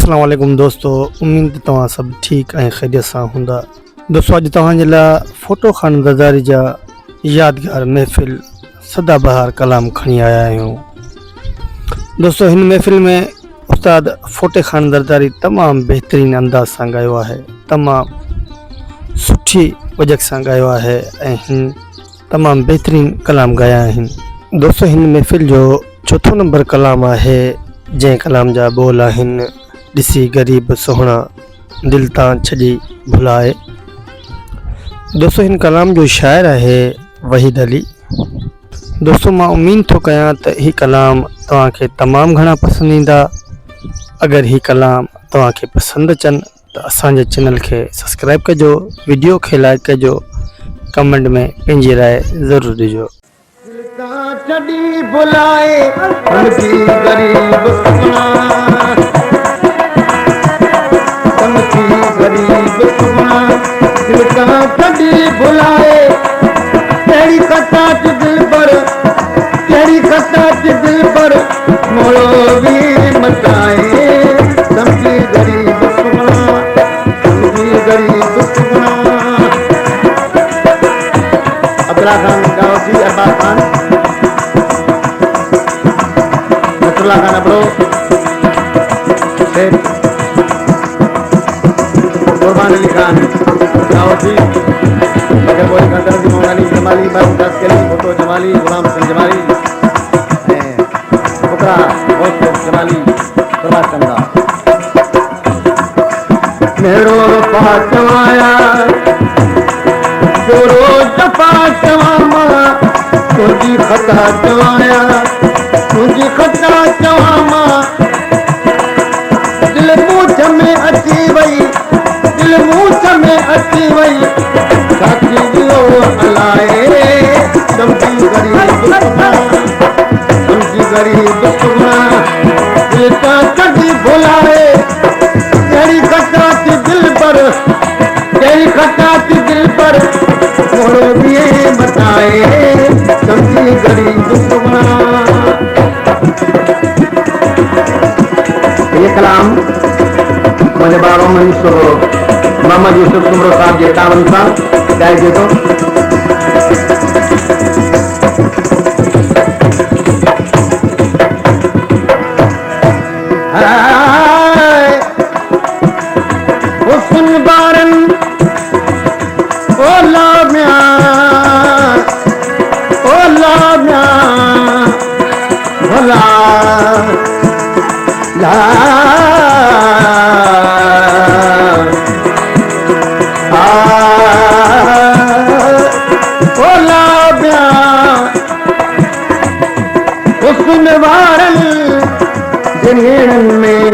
अस्सलाम वालेकुम दोस्तों, उम्मीद तव्हां सब ठीक ऐं ख़ैरियत सां हूंदा। दोस्तों अॼु तव्हांजे लाइ फ़ोटो ख़ान ज़रदारी जा यादगार महफ़िल सदाबहार कलाम खणी आया आहियूं। दोस्तों हिन महफ़िल में उस्ताद फ़ोटे ख़ान ज़रदारी तमामु बहितरीन अंदाज़ सां ॻायो आहे, तमामु सुठी वजह सां ॻायो आहे ऐं हिन तमामु बहितरीन कलाम ॻाया आहिनि। दोस्तों हिन महफ़िल जो चौथो नंबर कलाम आहे, जंहिं कलाम जा बोल आहिनि, ॾिसी ग़रीब सोहणा दिल तां छॾी भुलाए। दोस्तों हिन कलाम जो शाइर आहे वहीद अली। दोस्तों मां उम्मीद थो कयां त हीउ कलाम तव्हांखे तमामु घणा पसंदि ईंदा। अगरि हीउ कलाम तव्हांखे पसंदि अचनि त असांजे चैनल खे सब्सक्राइब कजो, वीडियो खे लाइक कजो, कमेंट में पंहिंजी राय ज़रूरु ॾिजो। छड़ी बुलाए हमकी गरीब सुना, हमकी गरीब सुना, दिल का छड़ी बुलाए, तेरी कटाच दिल पर, तेरी कटाच दिल पर मोड़ो भी मचाए, हमकी गरीब सुना, हमकी गरीब सुना। अब्दुल्ला खान गावसी, अरबाज खान, खाना बड़ो कुर्बान अली खान गावसी, मगर बोले कंदर जी मौलानी जमाली, बाबू दास केली, फोटो जमाली, गुलाम सिंह जमाली, फुकरा बहुत जमाली, प्रभात चंदा मेरो पाचवाया जो रोज पाचवामा तुझी खता चवाया, तुझी खता चवामा, दिल मूछ में अची वई, दिल मूछ में अची वई, साथी दिलो अलाए, समझी गरीब सुना, समझी गरीब सुना, दिल का कभी भुलाए, तेरी खटाच दिल पर, तेरी खटाच दिल पर मोड़ो दिए बताए, समझी गरीब सुना। ये कलाम मुझे बारों में मोहम्मद यूसुफ सुमरो साहब के कामन साहब गाय दे दो। हुस्न बारन ओ लाम्या, ओ लाम्या भला ला हुस्न वारन जिन्हन में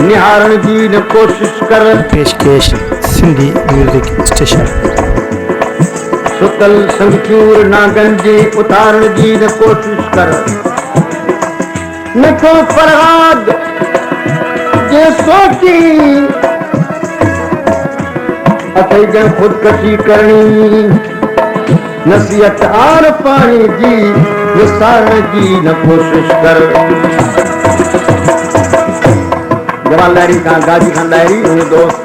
निहारण जी न कोशिश कर, पेशकेश सिंधी म्यूजिक स्टेशन। सुतल संचूर नागन जी उतारण जी न कोशिश कर, नथो फरहाद जे सोची अथई जन खुदकशी करनी, नसीहत आर पानी जी विसारण जी न कोशिश कर। जवाल लहरी खान, गाजी खान लहरी, उन्हें दोस्त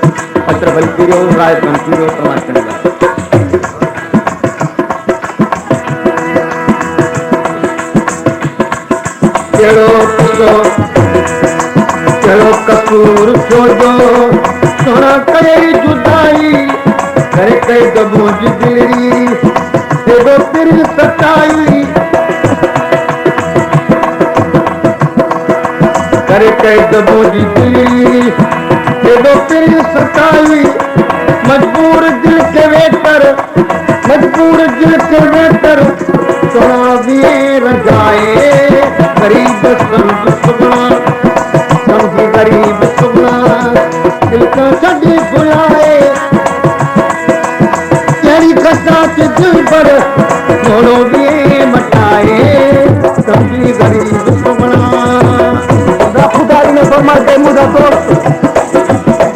अशरफ अली पीरो, राय खान पीरो, प्रमाण चंदा। चलो कसूर छोड़ो, सोना करे जुदाई, करे कई दबो जिदरी, देवो फिर सताई, करे कई दबो जिदरी, देवो फिर सताई, मजबूर दिल के वेतर, मजबूर दिल के वेतर, सोना भी रजाए, गरीब समझ सुना, समझी गरीब सुना, दिल का छड़ी बुलाए, तेरी खटाच दिल पर मोड़ो दिए मटाए, समझी गरीब सुना। खुदाई ने फरमाते मुदा तो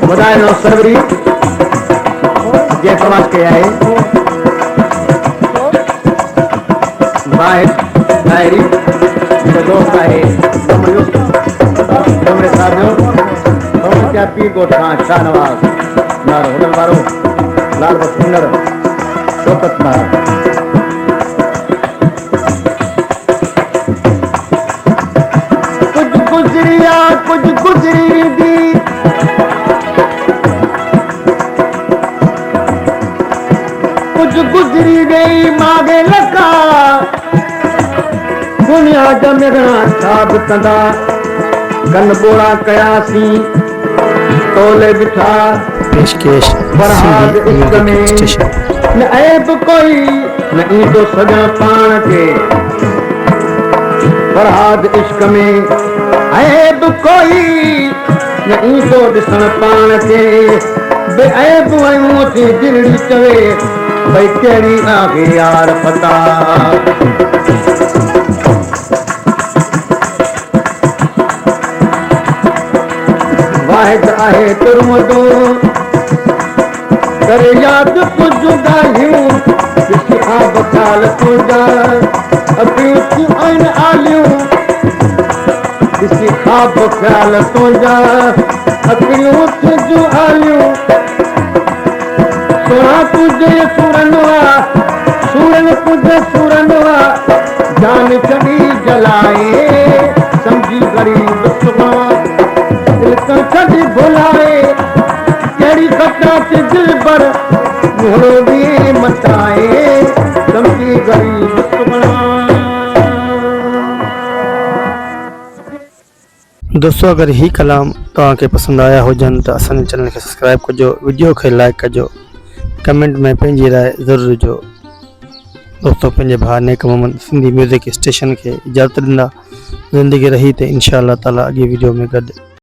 खुदाई ने सरवरी ये फरमात के आए बाहर डायरी दोस्त आहे, क्या पीर को खां शाहनवाज नार होटल वारो लाल बस इंदर शौकत नार कुछ गुजरिया कुछ गुजरी दी कुछ गुजरी गई मागे लगा दुनिया जमगना छाब कंदा गन बोड़ा कयासी तोले बिठा पेशकेश फरहाद सिंधी इश्क म्यूजिक में स्टेशन। न ऐब कोई न ईंदो सजा पाण के फरहाद इश्क में ऐब कोई न ईंदो ॾिसण पाण के बेऐब आयूं थी दिलड़ी चवे भई कहिड़ी आहे यार पता वाहिद आहे तुरमदो करे याद कुछ ॻाल्हियूं ॾिसी आब ख़्याल तुंहिंजा अखियूं आहिनि आलियूं ॾिसी ख़्वाब ख़्याल तुंहिंजा अखियूं तुंहिंजूं आलियूं सोना तुंहिंजे सूरन तुंहिंजे सूरन जान चढ़ी जलाए सम्झी ग़रीब कॾहिं भुलाए कहिड़ी कटा ते दिल पर मोहरो बि मटाए सम्झी ग़रीब दोस्तों अगर ही कलाम तव्हांखे पसंदि आया हुजनि त असांजे चैनल खे सब्सक्राइब कजो, वीडियो खे लाइक कजो, कमेंट में पंहिंजी राय ज़रूरु ॾिजो। दोस्तों पंहिंजे भाउ नेक मोहम्मद सिंधी म्यूज़िक स्टेशन खे इजाज़त ॾींदा। ज़िंदगी रही त इंशाअल्लाह ताला अॻे वीडियो में गॾु।